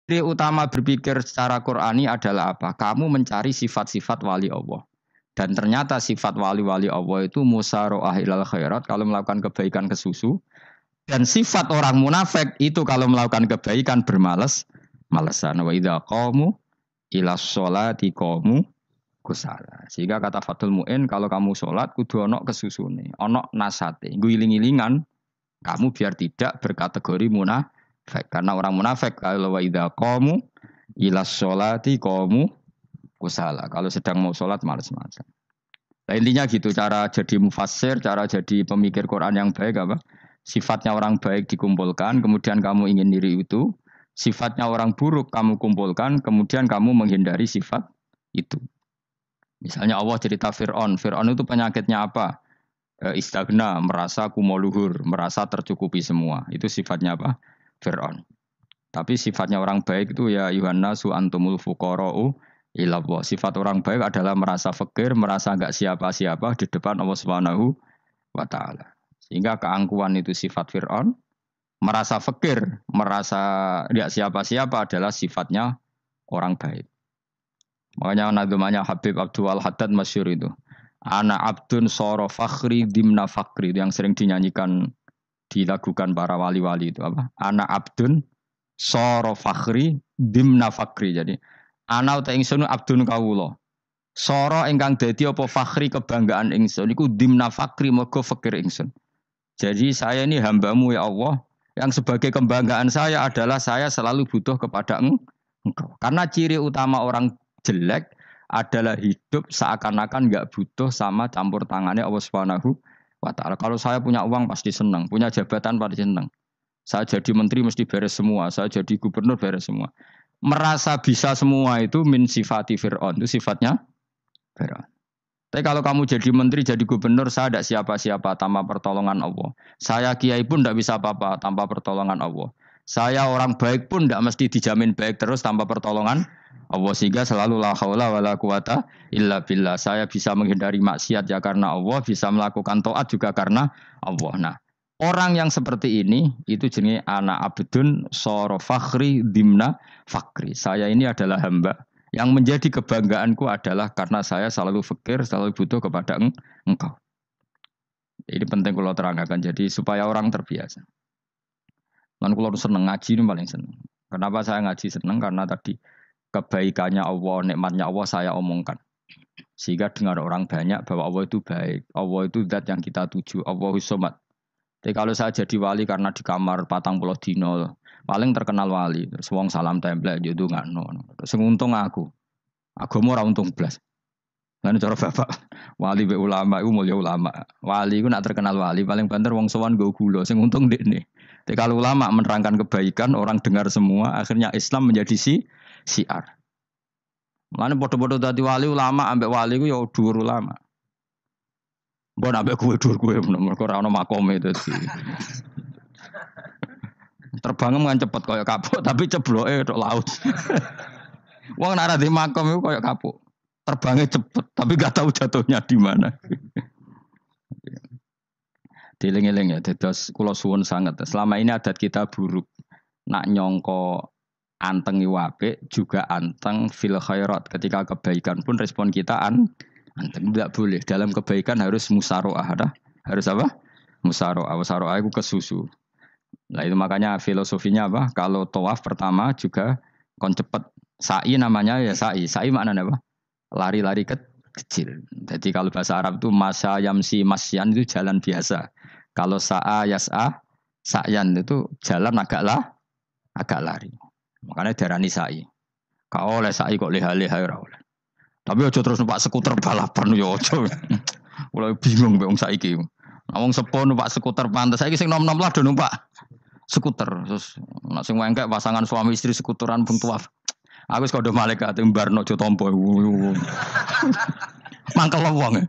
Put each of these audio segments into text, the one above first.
Ciri utama berpikir secara Qur'ani adalah apa? Kamu mencari sifat-sifat wali Allah. Dan ternyata sifat wali-wali Allah itu musara'ah ilal khairat kalau melakukan kebaikan kesusu. Dan sifat orang munafik itu kalau melakukan kebaikan bermalas-malasan. Wa idza qamu ila sholati qamu kusala. Sehingga kata Fathul Mu'in kalau kamu sholat kudu ono kesusune, ono nasate. Guling-gilingan kamu biar tidak berkategori munafik. Karena orang munafik kalau wa idza qamu ila sholati qamu kusala. Kalau sedang mau sholat malas-malasan. Nah, intinya gitu cara jadi mufassir, cara jadi pemikir Quran yang baik apa? Sifatnya orang baik dikumpulkan, kemudian kamu ingin diri itu. Sifatnya orang buruk kamu kumpulkan, kemudian kamu menghindari sifat itu. Misalnya Allah cerita Fir'aun. Fir'aun itu penyakitnya apa? Istagna, merasa kumoluhur, merasa tercukupi semua. Itu sifatnya apa? Fir'aun. Tapi sifatnya orang baik itu ya Yuhannasu antumul fuqara'u ilallah. Sifat orang baik adalah merasa fakir, merasa enggak siapa-siapa di depan Allah Subhanahu wa taala. Sehingga keangkuhan itu sifat Fir'aun, merasa fakir, merasa enggak siapa-siapa adalah sifatnya orang baik. Makanya nadumanya Habib Abdul Haddad masyhur itu. Ana abdun soro fakhri dimna fakri itu yang sering dinyanyikan dilakukan para wali-wali itu apa? Ana abdun soro fakhri dimna fakri. Jadi ana uta ingsun abdun kawula. Soro ingkang dadi apa fakhri kebanggaan ingsun iku dimna fakri mergo fakir ingsun. Jadi saya ini hambamu ya Allah, yang sebagai kebanggaan saya adalah saya selalu butuh kepada engkau. Karena ciri utama orang jelek adalah hidup seakan-akan enggak butuh sama campur tangannya Allah Subhanahu wa taala. Kalau saya punya uang pasti senang, punya jabatan pasti senang. Saya jadi menteri mesti beres semua, saya jadi gubernur beres semua. Merasa bisa semua itu min sifati Fir'aun, itu sifatnya Fir'aun. Tapi kalau kamu jadi menteri, jadi gubernur, saya tidak siapa-siapa tanpa pertolongan Allah. Saya kiai pun tidak bisa apa-apa tanpa pertolongan Allah. Saya orang baik pun tidak mesti dijamin baik terus tanpa pertolongan Allah. Sehingga selalu la haula wala quwata illa billah. Saya bisa menghindari maksiat ya karena Allah, bisa melakukan taat juga karena Allah. Nah, orang yang seperti ini, itu jenis anak abdun soro fakhri dimna fakri. Saya ini adalah hamba. Yang menjadi kebanggaanku adalah karena saya selalu fakir, selalu butuh kepada engkau. Ini penting kalau terangkan. Jadi supaya orang terbiasa. Dan kalau seneng ngaji ini paling seneng. Kenapa saya ngaji seneng? Karena tadi kebaikannya Allah, nikmatnya Allah saya omongkan. Sehingga dengar orang banyak bahwa Allah itu baik. Allah itu zat yang kita tuju. Allahus somad. Jadi kalau saya jadi wali karena di kamar patang pulau dino, paling terkenal wali. Terus wong salam template gitu nggak no. Terus untung aku mau untung belas. Lan cara bapak wali be ulama iku mulya ulama. Wali iku nak terkenal wali paling banter wong sowan nggo gula sing untung ndekne. Tapi kalau ulama menerangkan kebaikan orang dengar semua akhirnya Islam menjadi siar. Mulane padha-padha dadi wali ulama ambek wali ku ya dhuwur ulama. Mbok ambek dhuwur kowe mergo ora ono makome dadi. Terbang kan cepet koyo kapuk tapi cebloke tok laut. Wong nek ora di makom iku koyo kapuk. Terbangnya cepet tapi gak tahu jatuhnya di mana. Dieling-eling ya, dados kula suwun sangat. Selama ini adat kita buruk. Nak nyongko anteng apik juga anteng fil khairat. Ketika kebaikan pun respon kita anteng tidak boleh. Dalam kebaikan harus musyaroah. Harus apa? Musyaroah. Musyaroah itu kesusu. Nah itu makanya filosofinya apa? Kalau tawaf pertama juga kon cepet. Sa'i namanya ya sa'i. Sa'i maknanya apa? Lari-lari kecil. Jadi kalau bahasa Arab itu masa yamsi masyan itu jalan biasa. Kalau sa'a yas'a sa'yan itu jalan agak lari. Makanya darani sa'i. Kau oleh sa'i kok leha-leha ora oleh. Tapi aja terus numpak skuter balapan yo aja. Mulai bingung mbek wong saiki. Wong sepo numpak skuter pantes saiki sing nom-nom lah do numpak skuter. Terus nek sing wengkek pasangan suami istri skuteran pun tuaf. Aku wis kodho malaikat mbarno aja tampa. Mangkel wong.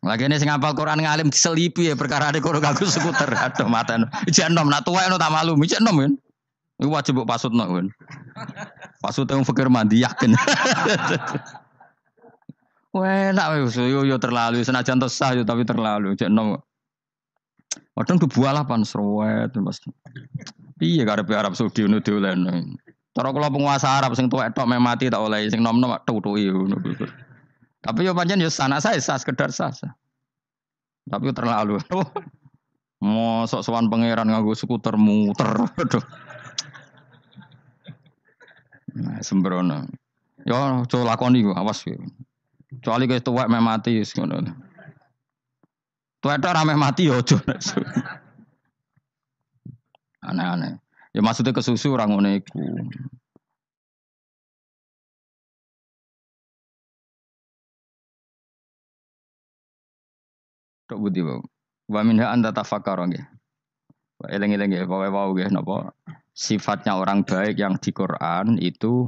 Lagi ini sing hafal Quran ngalim diselipi ya perkara ade kono kanggo skuter. Aduh maten. Ijek enom nak tuwek no tak malu. Ijek enom kan. Iku wajib mbok pasutno kan. Pasut wong fikir mandi yakin. Wah, enak wis yo terlalu senajan to sah yo tapi terlalu. Ijek enom. Padahal kebualapan serwet Mas. Piye karepe Arab Saudi ngono diolehno. Cara kula penguasa Arab sing tuwek tok meh mati tak oleh sing nom-nom tutuki ngono. Tapi yo pancen yo sana saya sah sekedar sah. Tapi terlalu. Mosok sowan pangeran nganggo skuter muter. Aduh. Nah, sembrono. Yo aja lakoni yo awas yo. Kecuali kowe tuwek meh mati wis ngono. Tuwek tok ora meh mati yo aja. Aneh-aneh. Ya maksudnya kesusu ora ngono iku. Tok budi wae. Wa minha anta tafakkar nggih. Eling-eling nggih pokoke wau nggih napa sifatnya orang baik yang di Quran itu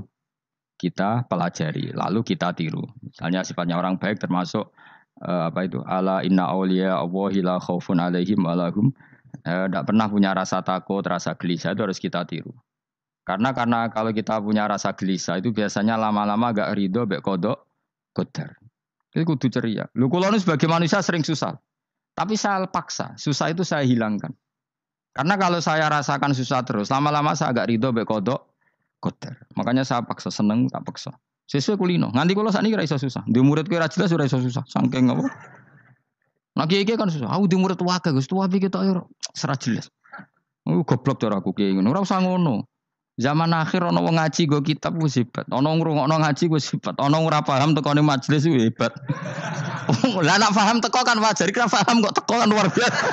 kita pelajari lalu kita tiru. Misalnya sifatnya orang baik termasuk apa itu ala inna auliya Allahi la khaufun alaihim wa lahum tidak pernah punya rasa takut, rasa gelisah itu harus kita tiru. Karena kalau kita punya rasa gelisah itu biasanya lama-lama agak ridho mbek kodok qadar. Itu kudu ceria. Lu kula nu sebagai manusia sering susah. Tapi saya paksa, susah itu saya hilangkan. Karena kalau saya rasakan susah terus, lama-lama saya agak ridho mbek kodok qadar. Makanya saya paksa seneng, tak paksa. Sesuai kulino. Nganti kula sakniki ra iso susah. Di murid kowe ra jelas ora iso susah. Saking apa? Nah kiai kan susah. Aku di murid wae Gus, tuwa iki ketok yo ora jelas. Aku goblok cara aku kiai ngono. Ora usah ngono. Zaman akhir ana wong ngaji go kitab wis hebat. Ana ngrungokno ngaji wis hebat. Ana ora paham tekone majelis wis hebat. Lah nek paham teko kan wajar, kira paham kok teko kan luar biasa.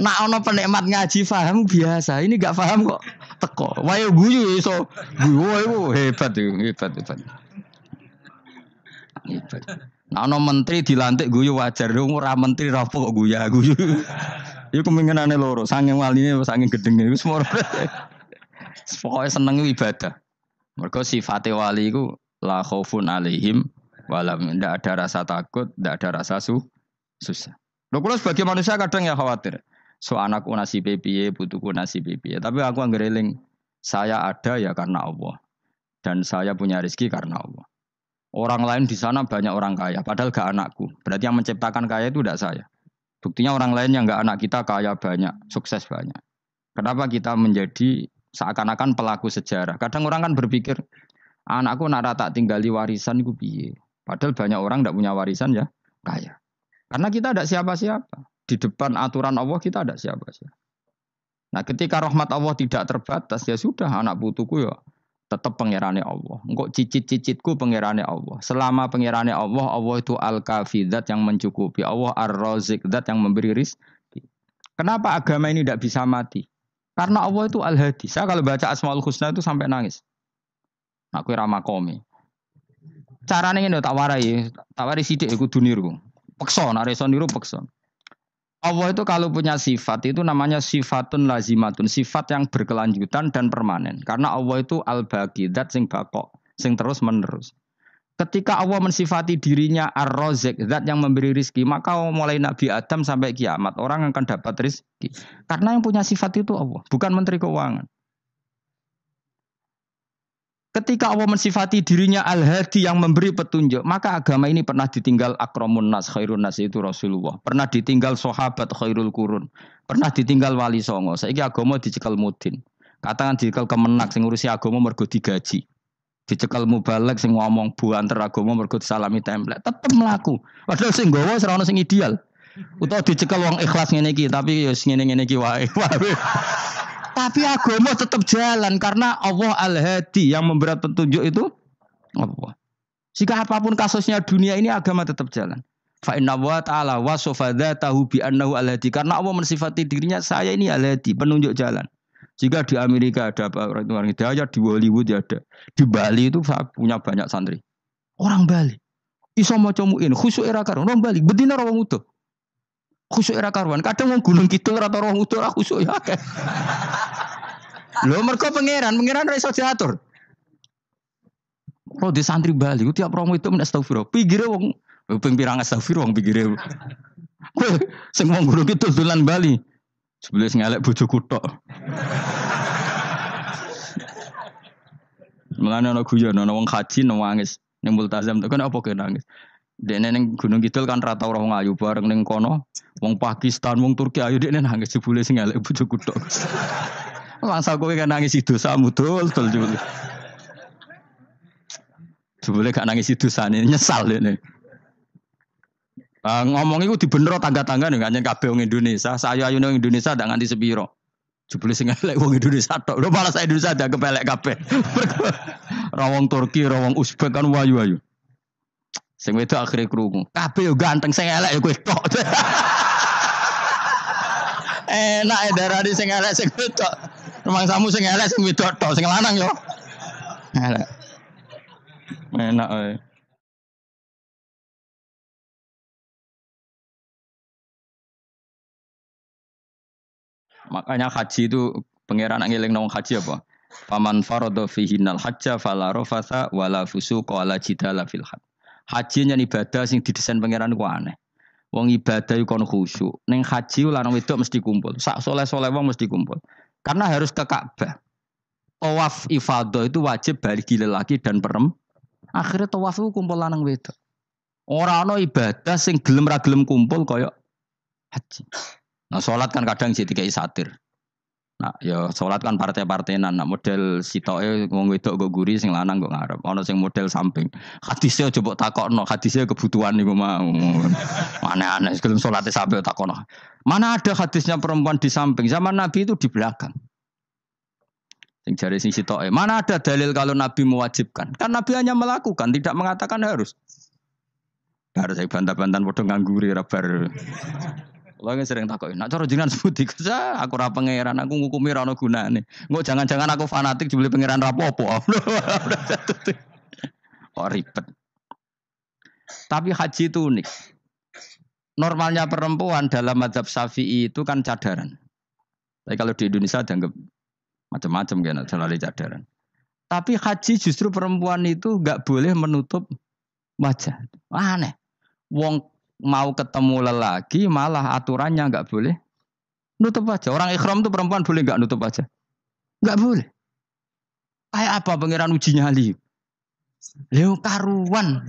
Nak ana penikmat ngaji paham biasa. Ini enggak paham kok teko. Wae guyu iso. Guyu hebat itu, hebat. Hebat. Nah ana menteri dilantik guyu wajar. Ora menteri ra kok guyu. Iku kemungkinane loro, saking waline saking gedenge iku semua. Pokoke seneng ibadah. Mergo sifate wali iku la khaufun alaihim walam ndak ada rasa takut, ndak ada rasa susah. Lho kula sebagai manusia kadang ya khawatir. So anakku nasibe piye, putuku nasibe piye. Tapi aku anggereling saya ada ya karena Allah. Dan saya punya rezeki karena Allah. Orang lain di sana banyak orang kaya, padahal gak anakku. Berarti yang menciptakan kaya itu tidak saya. Buktinya orang lain yang gak anak kita kaya banyak, sukses banyak. Kenapa kita menjadi seakan-akan pelaku sejarah? Kadang orang kan berpikir, anakku nak tak tinggali warisan itu piye. Padahal banyak orang tidak punya warisan ya kaya. Karena kita tidak siapa-siapa. Di depan aturan Allah kita tidak siapa-siapa. Nah ketika rahmat Allah tidak terbatas, ya sudah anak putuku ya tetap pangerane Allah. Engkau cicit-cicitku pangerane Allah. Selama pangerane Allah, Allah itu al-kafi, zat yang mencukupi. Allah ar-razik, zat yang memberi rizki. Kenapa agama ini tidak bisa mati? Karena Allah itu al-hadi. Saya kalau baca Asmaul Husna itu sampai nangis. Aku ramakomi. Caranya ini tak warai sidik aku duniru. Peksa, nareso niru peksa. Allah itu kalau punya sifat itu namanya sifatun lazimatun, sifat yang berkelanjutan dan permanen. Karena Allah itu al-baqi, zat sing bakok, sing terus menerus. Ketika Allah mensifati dirinya ar-razik, zat yang memberi rizki, maka mulai Nabi Adam sampai kiamat orang akan dapat rizki. Karena yang punya sifat itu Allah, bukan menteri keuangan. Ketika Allah mensifati dirinya al-hadi yang memberi petunjuk, maka agama ini pernah ditinggal akramun nas, khairun nas itu Rasulullah. Pernah ditinggal sahabat khairul qurun. Pernah ditinggal wali songo. Saiki agama dicekel mudin. Katakan dicekel kemenak sing ngurusi agama mergo digaji. Dicekel mubalek sing ngomong buanter agama mergo disalami template. Tetep mlaku. Padahal sing nggawa ora ono sing ideal. Utawa dicekel wong ikhlas ngene iki, tapi ya ngene-ngene iki wae. Tapi agama tetap jalan karena Allah al-hadi yang memberi petunjuk itu Allah. Jika apapun kasusnya dunia ini agama tetap jalan. Fa inna wa ta'ala wasofa dzatahu bi annahu al-hadi, karena Allah mensifati dirinya saya ini al-hadi, penunjuk jalan. Jika di Amerika ada orang hidayah, di Hollywood ada, di Bali itu saya punya banyak santri. Orang Bali iso maca muin khusyuk era karo orang Bali bedina wong utuh. Khusyuk era karuan. Kadang wong Gunung Kidul ora roh utuh ora khusyuk ya akeh. Lho mergo pangeran ra iso diatur. Kalau di santri Bali, tiap promo itu men astagfirullah. Pinggire wong ping pirang astagfirullah wong pinggire. Kowe sing wong Gunung Kidul dolan Bali. Sebelah sing elek bojoku tok. Mulane ana guyon ana wong haji nangis ning multazam tekan apa ke nangis. Dene ning Gunung Kidul kan rata ora wong ayu bareng ning kono. Wong Pakistan, wong Turki ayu dekne nangis jebule sing elek bojoku tok. Mangsa kowe kan nangis dosamu dul jebule. Jebule gak nangis dosane nyesal ini. Ngomong iku dibenero tangga-tangga nih nganyen kabeh wong Indonesia. Sayu-ayune wong Indonesia ndak nganti sepiro. Jebule sing elek wong Indonesia tok. Lho malah sak Indonesia ndak kepelek kabeh. Ra wong Turki, ra wong Uzbek kan wayu-wayu. Sing wedok akhire krungu. Kabeh yo ganteng sing elek yo kowe tok. Enak darani sing elek sing wedok. Rumangsamu sing elek sing wedok tok, sing lanang yo. Elek. Enak ae. Makanya haji itu pangeran ngeling nang haji apa? Faman farada fihinnal hajja fala rafatha wala fusuqa wala jidala fil hajj. Haji nyen ibadah sing didesain pangeran ku aneh. Wong ibadah iku kon khusyuk. Ning haji lanang wedok mesti kumpul. Sak soleh-soleh wong mesti kumpul. Karena harus ke Ka'bah. Tawaf ifadah itu wajib bagi lelaki dan perempuan. Akhirnya tawaf itu kumpul lanang wedok. Ora ana ibadah sing gelem ra gelem kumpul kaya haji. Nah, sholat kan kadang jadi kayak satir. Nah, ya sholat kan partai-partainan. Nah, model sitoke wong wedok go guri, sing lanang go ngarep. Ana sing model samping. Hadisnya coba takokno, hadisnya kebutuhan niku mau. Aneh-aneh sebelum sholatnya sampai takokno. Mana ada hadisnya perempuan di samping? Zaman Nabi itu di belakang. Sing jare sing sitoke. Mana ada dalil kalau Nabi mewajibkan? Kan Nabi hanya melakukan, tidak mengatakan harus. Harus saya bantah-bantahan padha ngangguri ra bar. Kalau yang sering takut, nak cara jenengan sebuti kerja, aku ra pangeran, aku ngukumi ra ono gunane. Engko jangan-jangan aku fanatik dibeli pangeran rapopo. Oh ribet. Tapi haji itu unik. Normalnya perempuan dalam mazhab Syafi'i itu kan cadaran. Tapi kalau di Indonesia dianggap macam-macam kan, selalu cadaran. Tapi haji justru perempuan itu enggak boleh menutup wajah. Aneh. Wong mau ketemu lelaki malah aturannya enggak boleh nutup wajah. Orang ikhram tuh perempuan boleh enggak nutup wajah? Enggak boleh. Kayak apa pangeran uji nyali? Leo karuan.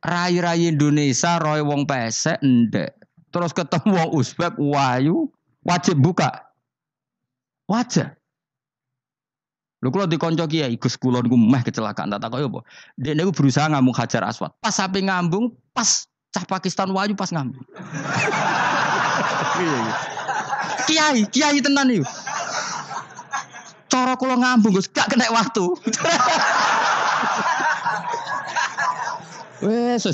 Rai-rai Indonesia roy wong pesek ndek. Terus ketemu wong Uzbek wayu wajib buka wajah. Lho kula dikonco kiai Gus kula niku meh kecelakaan tak takoki apa. Dek niku berusaha ngambung Hajar Aswad. Pas sampe ngambung pas cah Pakistan wayu pas ngambung. Kiai tenan iki. Cara kula ngambung Gus gak kena waktu. Wes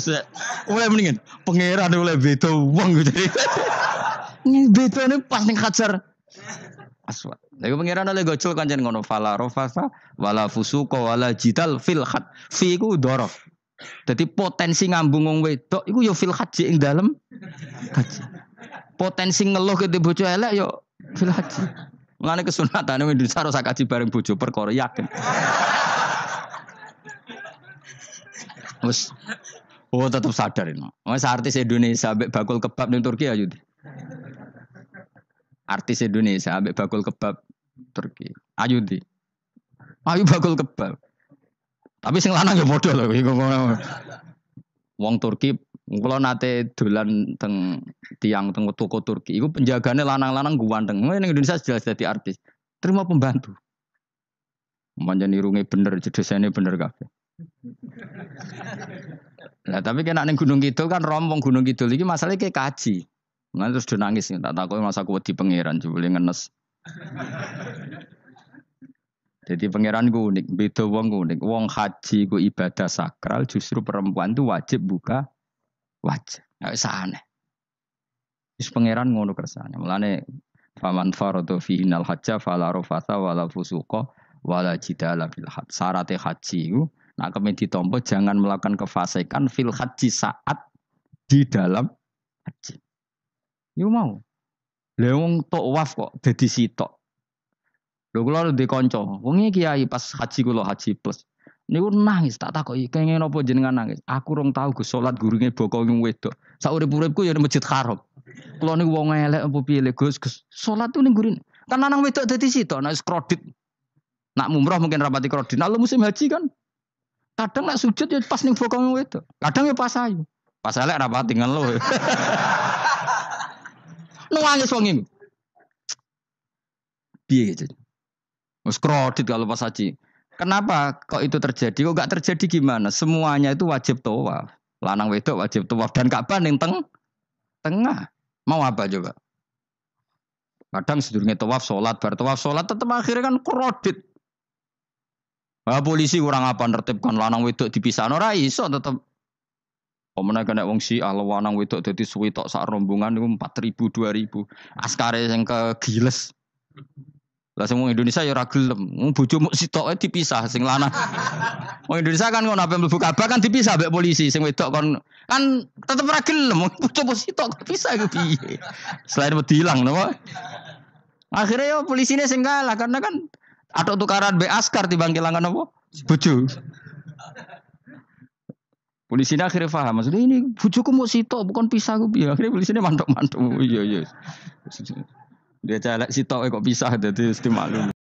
oleh mendingan pangeran oleh beda wong gitu. Bedane pas ning Hajar Aswad. Lha pangeran oleh gocol kanjen ngono fala rafasa wala fusuqa wala jidal fil had. Fi iku dhorof. Dadi potensi ngambung wong wedok iku ya fil haji ing dalem haji. Potensi ngeluh ke bojo elek ya fil haji. Mulane kesunatane wong Indonesia ora kaji bareng bojo perkara yakin. Wes tetap sadar ini. Wes artis Indonesia ambek bakul kebab ning Turki ayo. Artis Indonesia ambek bakul kebab Turki. Ayo di. Ayo bakul kebab. Tapi sing lanang ya modal lho iku. Wong Turki kula nate dolan teng tiang teng toko Turki. Iku penjagane lanang-lanang guanteng. Ning Indonesia jelas dadi artis. Terima pembantu. Manjan irunge bener, jedesane bener kabeh. Lah tapi kena ning Gunung Kidul kan rombong Gunung Kidul iki masalahnya kayak kaji. Nah terus do nangis tak takoki masa aku wedi pangeran jebule ngenes. Jadi pangeran ku unik, beda wong unik. Wong haji ku ibadah sakral, justru perempuan itu wajib buka wajah. Enggak usah aneh. Wis pangeran ngono kersane. Mulane faman farada fihi nal hajja fala rafatha wala fusuqa wala jidala fil hajj. Syarat haji ku nak kemen ditampa jangan melakukan kefasikan fil haji saat di dalam haji. Yo mau. Lha wong tawaf kok dadi sitok. Lho kula ndek kanca, wong iki kiai pas haji kula haji plus. Niku nangis tak takoki, kenging napa jenengan nangis? Aku rong tau Gus salat gurunge bokong wedok. Sak urip-uripku ya ning Masjid Haram. Kula niku wong elek apa piye Gus? Salat tuh ning gurun. Kan lanang wedok dadi sitok nek kredit. Nak mumrah mungkin rapati kredit. Nah musim haji kan kadang nek sujud ya pas ning bokong wedok. Kadang ya pas ayu. Pas elek rapati ngelo. Nangis wong iki. Piye gitu. Wis kredit kalau pas haji. Kenapa kok itu terjadi? Kok enggak terjadi gimana? Semuanya itu wajib tawaf. Lanang wedok wajib tawaf dan Ka'bah ning tengah. Mau apa coba? Kadang sedurunge tawaf salat, bar tawaf salat tetep akhirnya kan kredit. Polisi kurang apa nertibkan lanang wedok dipisahno ora iso tetep. Pemenang kena wong Syiah lanang wedok dadi suwi tok sak rombongan niku 4.000 2.000. Askare sing kegiles. Lah sing wong Indonesia ya ora gelem. Wong bojomu sitoke dipisah sing lanang. Wong Indonesia kan ngono ape mlebu Ka'bah kan dipisah mbek polisi sing wedok kan tetep ora gelem. Bojomu sitok dipisah iku piye. Selain wedi ilang napa? Akhirnya ya polisine sing kalah karena kan atau tukaran be askar timbang kelangan apa? Bojo. Polisinya akhirnya paham maksudnya ini bojoku mau sitok bukan pisah ku piye. Akhirnya polisinya mantuk-mantuk. Iya. Dia celek sitok kok pisah dadi mesti maklum.